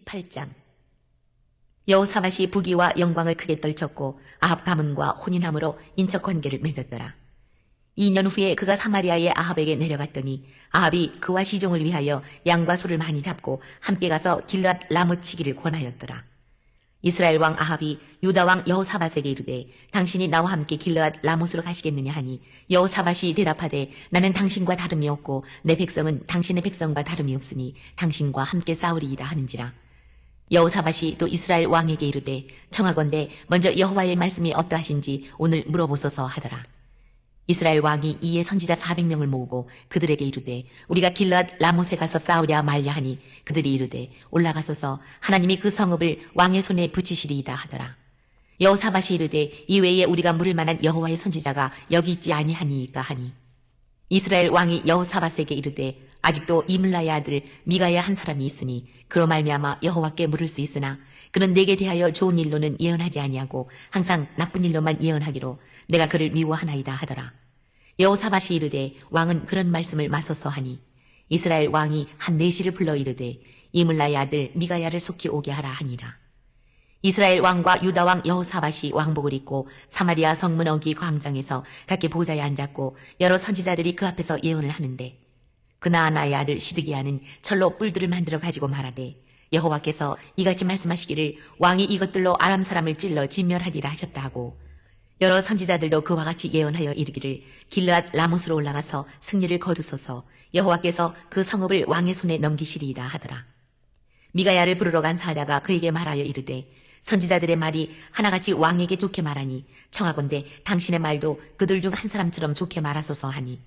18장. 여호사밧이 부귀와 영광을 크게 떨쳤고 아합 가문과 혼인함으로 인척 관계를 맺었더라. 2년 후에 그가 사마리아의 아합에게 내려갔더니 아합이 그와 시종을 위하여 양과 소를 많이 잡고 함께 가서 길앗 라모치기를 권하였더라. 이스라엘 왕 아합이 유다 왕 여호사밧에게 이르되 당신이 나와 함께 길앗 라못으로 가시겠느냐 하니 여호사밧이 대답하되 나는 당신과 다름이 없고 내 백성은 당신의 백성과 다름이 없으니 당신과 함께 싸우리이다 하는지라. 여호사밧이 또 이스라엘 왕에게 이르되 청하건대 먼저 여호와의 말씀이 어떠하신지 오늘 물어보소서 하더라. 이스라엘 왕이 이에 선지자 400명을 모으고 그들에게 이르되 우리가 길앗 라못에 가서 싸우랴 말랴 하니 그들이 이르되 올라가소서 하나님이 그 성읍을 왕의 손에 붙이시리이다 하더라. 여호사밧이 이르되 이외에 우리가 물을 만한 여호와의 선지자가 여기 있지 아니하니이까 하니 이스라엘 왕이 여호사밧에게 이르되 아직도 이물라의 아들 미가야 한 사람이 있으니 그로 말미암아 여호와께 물을 수 있으나 그는 내게 대하여 좋은 일로는 예언하지 아니하고 항상 나쁜 일로만 예언하기로 내가 그를 미워하나이다 하더라. 여호사밧이 이르되 왕은 그런 말씀을 마소서 하니 이스라엘 왕이 한 내시를 불러 이르되 이물라의 아들 미가야를 속히 오게 하라 하니라. 이스라엘 왕과 유다 왕 여호사밧이 왕복을 입고 사마리아 성문 어기 광장에서 각기 보좌에 앉았고 여러 선지자들이 그 앞에서 예언을 하는데 그나아나의 아들 시드기야는 철로 뿔들을 만들어 가지고 말하되 여호와께서 이같이 말씀하시기를 왕이 이것들로 아람 사람을 찔러 진멸하리라 하셨다 하고 여러 선지자들도 그와 같이 예언하여 이르기를 길앗 라못으로 올라가서 승리를 거두소서 여호와께서 그 성읍을 왕의 손에 넘기시리이다 하더라. 미가야를 부르러 간 사자가 그에게 말하여 이르되 선지자들의 말이 하나같이 왕에게 좋게 말하니 청하건대 당신의 말도 그들 중 한 사람처럼 좋게 말하소서 하니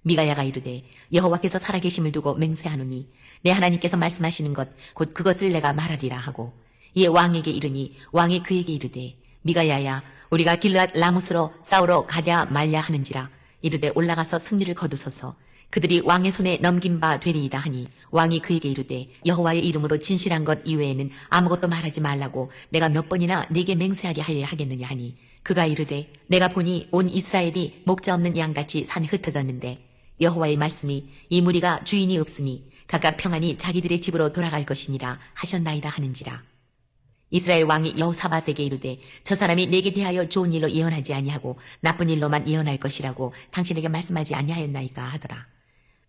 미가야가 이르되 여호와께서 살아계심을 두고 맹세하노니 내 하나님께서 말씀하시는 것 곧 그것을 내가 말하리라 하고 이에 왕에게 이르니 왕이 그에게 이르되 미가야야 우리가 길앗 라못으로 싸우러 가랴 말랴 하는지라. 이르되 올라가서 승리를 거두소서 그들이 왕의 손에 넘긴 바 되리이다 하니 왕이 그에게 이르되 여호와의 이름으로 진실한 것 이외에는 아무것도 말하지 말라고 내가 몇 번이나 네게 맹세하게 하여야 하겠느냐 하니 그가 이르되 내가 보니 온 이스라엘이 목자 없는 양같이 산에 흩어졌는데 여호와의 말씀이 이 무리가 주인이 없으니 각각 평안히 자기들의 집으로 돌아갈 것이니라 하셨나이다 하는지라. 이스라엘 왕이 여호사밧에게 이르되 저 사람이 내게 대하여 좋은 일로 예언하지 아니하고 나쁜 일로만 예언할 것이라고 당신에게 말씀하지 아니하였나이까 하더라.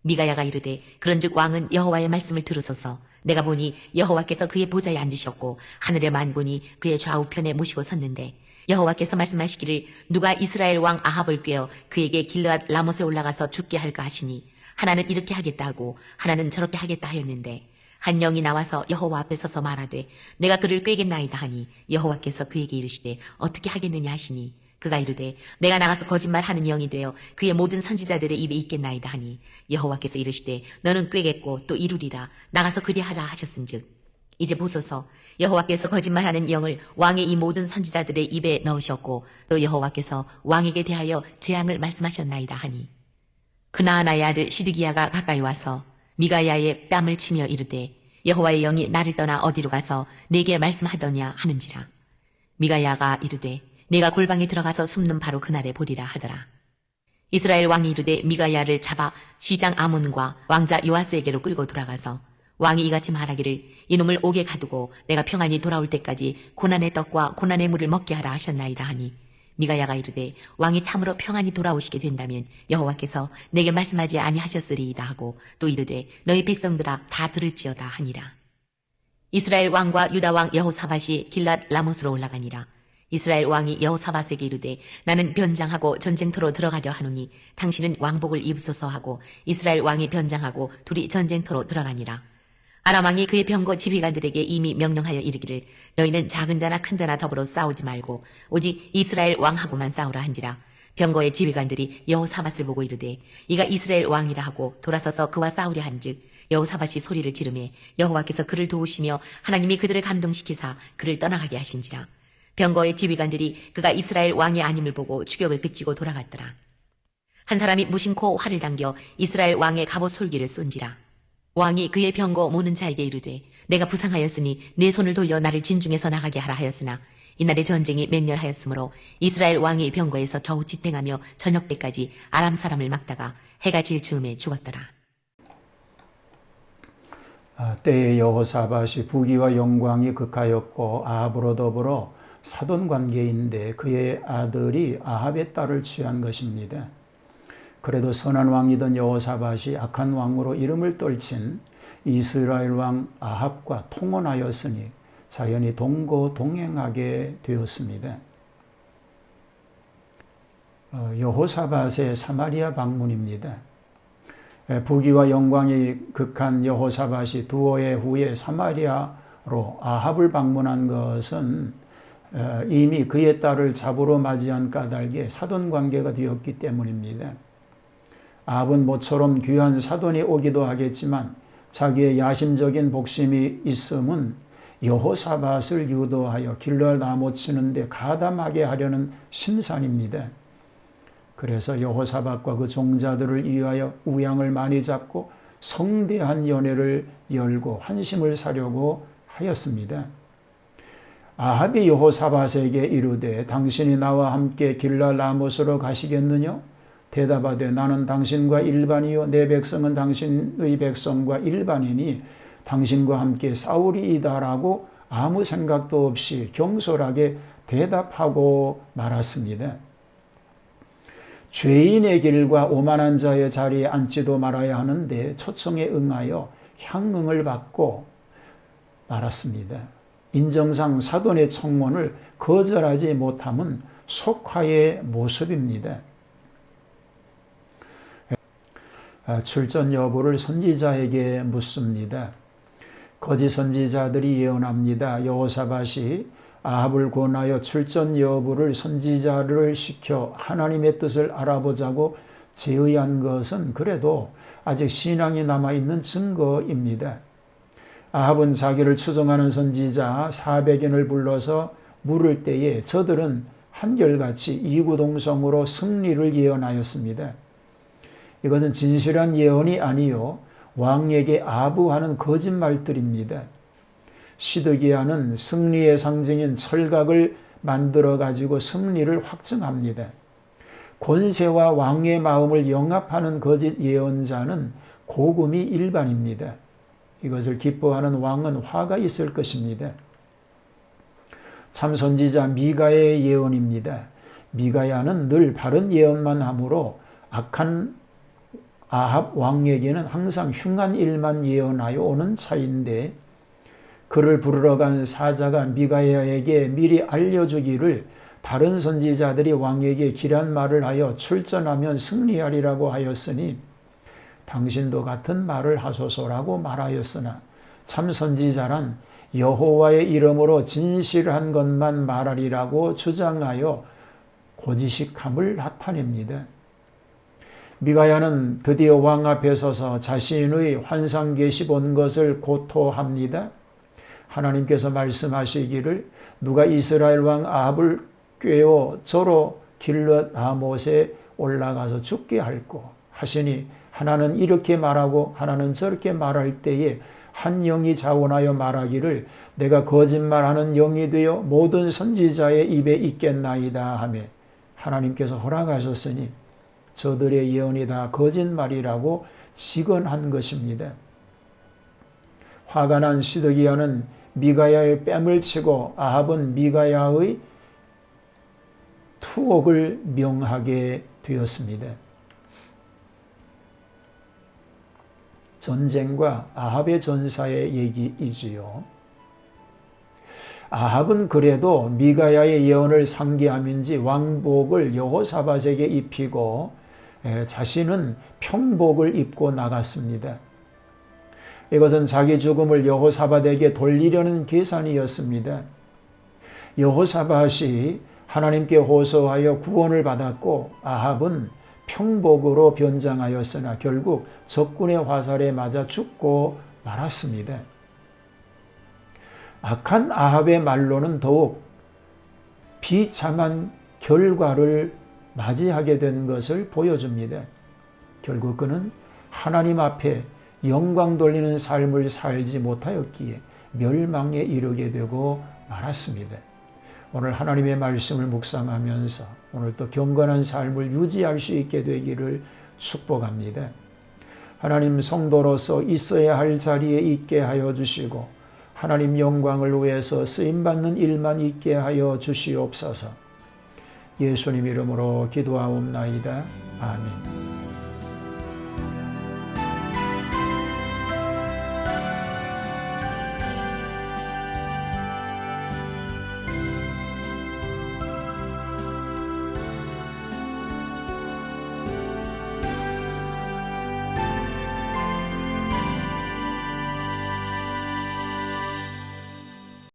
미가야가 이르되 그런즉 왕은 여호와의 말씀을 들으소서 내가 보니 여호와께서 그의 보좌에 앉으셨고 하늘의 만군이 그의 좌우편에 모시고 섰는데 여호와께서 말씀하시기를 누가 이스라엘 왕 아합을 꾀어 그에게 길앗 라못에 올라가서 죽게 할까 하시니 하나는 이렇게 하겠다 하고 하나는 저렇게 하겠다 하였는데 한 영이 나와서 여호와 앞에 서서 말하되 내가 그를 꾀겠나이다 하니 여호와께서 그에게 이르시되 어떻게 하겠느냐 하시니 그가 이르되 내가 나가서 거짓말하는 영이 되어 그의 모든 선지자들의 입에 있겠나이다 하니 여호와께서 이르시되 너는 꾀겠고 또 이루리라 나가서 그리하라 하셨은즉 이제 보소서 여호와께서 거짓말하는 영을 왕의 이 모든 선지자들의 입에 넣으셨고 또 여호와께서 왕에게 대하여 재앙을 말씀하셨나이다 하니 그나아나의 아들 시드기야가 가까이 와서 미가야의 뺨을 치며 이르되 여호와의 영이 나를 떠나 어디로 가서 내게 말씀하더냐 하는지라. 미가야가 이르되 내가 골방에 들어가서 숨는 바로 그날에 보리라 하더라. 이스라엘 왕이 이르되 미가야를 잡아 시장 아몬과 왕자 요아스에게로 끌고 돌아가서 왕이 이같이 말하기를 이놈을 옥에 가두고 내가 평안히 돌아올 때까지 고난의 떡과 고난의 물을 먹게 하라 하셨나이다 하니 미가야가 이르되 왕이 참으로 평안히 돌아오시게 된다면 여호와께서 내게 말씀하지 아니하셨으리이다 하고 또 이르되 너희 백성들아 다 들을지어다 하니라. 이스라엘 왕과 유다 왕 여호사밧이 길앗 라못으로 올라가니라. 이스라엘 왕이 여호사밧에게 이르되 나는 변장하고 전쟁터로 들어가려 하노니 당신은 왕복을 입으소서 하고 이스라엘 왕이 변장하고 둘이 전쟁터로 들어가니라. 아람 왕이 그의 병거 지휘관들에게 이미 명령하여 이르기를 너희는 작은 자나 큰 자나 더불어 싸우지 말고 오직 이스라엘 왕하고만 싸우라 한지라. 병거의 지휘관들이 여호사밧을 보고 이르되 이가 이스라엘 왕이라 하고 돌아서서 그와 싸우려 한즉 여호사밧이 소리를 지르매 여호와께서 그를 도우시며 하나님이 그들을 감동시키사 그를 떠나가게 하신지라. 병거의 지휘관들이 그가 이스라엘 왕이 아님을 보고 추격을 그치고 돌아갔더라. 한 사람이 무심코 활을 당겨 이스라엘 왕의 갑옷 솔기를 쏜지라. 왕이 그의 병거 모는 자에게 이르되 내가 부상하였으니 내 손을 돌려 나를 진중에서 나가게 하라 하였으나 이날의 전쟁이 맹렬하였으므로 이스라엘 왕이 병거에서 겨우 지탱하며 저녁 때까지 아람 사람을 막다가 해가 질 즈음에 죽었더라. 때에 여호사밧이 부귀와 영광이 극하였고 아합으로 더불어 사돈 관계인데 그의 아들이 아합의 딸을 취한 것입니다. 그래도 선한 왕이던 여호사밧이 악한 왕으로 이름을 떨친 이스라엘 왕 아합과 통혼하였으니 자연히 동거동행하게 되었습니다. 여호사밧의 사마리아 방문입니다. 부귀와 영광이 극한 여호사밧이 두어 해 후에 사마리아로 아합을 방문한 것은 이미 그의 딸을 잡으러 맞이한 까닭에 사돈 관계가 되었기 때문입니다. 아합은 모처럼 귀한 사돈이 오기도 하겠지만 자기의 야심적인 복심이 있음은 여호사밧을 유도하여 길르앗 나무 치는데 가담하게 하려는 심산입니다. 그래서 여호사밧과 그 종자들을 위하여 우양을 많이 잡고 성대한 연회를 열고 환심을 사려고 하였습니다. 아합이 여호사밧에게 이르되 당신이 나와 함께 길르앗 라못으로 가시겠느냐? 대답하되 나는 당신과 일반이요 내 백성은 당신의 백성과 일반이니 당신과 함께 싸우리이다라고 아무 생각도 없이 경솔하게 대답하고 말았습니다. 죄인의 길과 오만한 자의 자리에 앉지도 말아야 하는데 초청에 응하여 향응을 받고 말았습니다. 인정상 사돈의 청문을 거절하지 못함은 속화의 모습입니다. 출전 여부를 선지자에게 묻습니다. 거짓 선지자들이 예언합니다. 여호사밧이 아합을 권하여 출전 여부를 선지자를 시켜 하나님의 뜻을 알아보자고 제의한 것은 그래도 아직 신앙이 남아있는 증거입니다. 아합은 자기를 추종하는 선지자 400인을 불러서 물을 때에 저들은 한결같이 이구동성으로 승리를 예언하였습니다. 이것은 진실한 예언이 아니요 왕에게 아부하는 거짓말들입니다. 시드기야는 승리의 상징인 철각을 만들어 가지고 승리를 확증합니다. 권세와 왕의 마음을 영합하는 거짓 예언자는 고금이 일반입니다. 이것을 기뻐하는 왕은 화가 있을 것입니다. 참 선지자 미가의 예언입니다. 미가야는 늘 바른 예언만 하므로 악한 아합 왕에게는 항상 흉한 일만 예언하여 오는 차인데 그를 부르러 간 사자가 미가야에게 미리 알려주기를 다른 선지자들이 왕에게 길한 말을 하여 출전하면 승리하리라고 하였으니 당신도 같은 말을 하소서라고 말하였으나 참 선지자란 여호와의 이름으로 진실한 것만 말하리라고 주장하여 고지식함을 나타냅니다. 미가야는 드디어 왕 앞에 서서 자신의 환상 계시 본 것을 고토합니다. 하나님께서 말씀하시기를 누가 이스라엘 왕 아합을 꾀어 저로 길르앗 라못에 올라가서 죽게 할꼬 하시니 하나는 이렇게 말하고 하나는 저렇게 말할 때에 한 영이 자원하여 말하기를 내가 거짓말하는 영이 되어 모든 선지자의 입에 있겠나이다 하며 하나님께서 허락하셨으니 저들의 예언이 다 거짓말이라고 직언한 것입니다. 화가 난 시드기야는 미가야의 뺨을 치고 아합은 미가야의 투옥을 명하게 되었습니다. 전쟁과 아합의 전사의 얘기이지요. 아합은 그래도 미가야의 예언을 상기함인지 왕복을 여호사밧에게 입히고 자신은 평복을 입고 나갔습니다. 이것은 자기 죽음을 여호사밧에게 돌리려는 계산이었습니다. 여호사밧이 하나님께 호소하여 구원을 받았고 아합은 평복으로 변장하였으나 결국 적군의 화살에 맞아 죽고 말았습니다. 악한 아합의 말로는 더욱 비참한 결과를 맞이하게 된 것을 보여줍니다. 결국 그는 하나님 앞에 영광 돌리는 삶을 살지 못하였기에 멸망에 이르게 되고 말았습니다. 오늘 하나님의 말씀을 묵상하면서 오늘 또 경건한 삶을 유지할 수 있게 되기를 축복합니다. 하나님 성도로서 있어야 할 자리에 있게 하여 주시고 하나님 영광을 위해서 쓰임받는 일만 있게 하여 주시옵소서. 예수님 이름으로 기도하옵나이다. 아멘.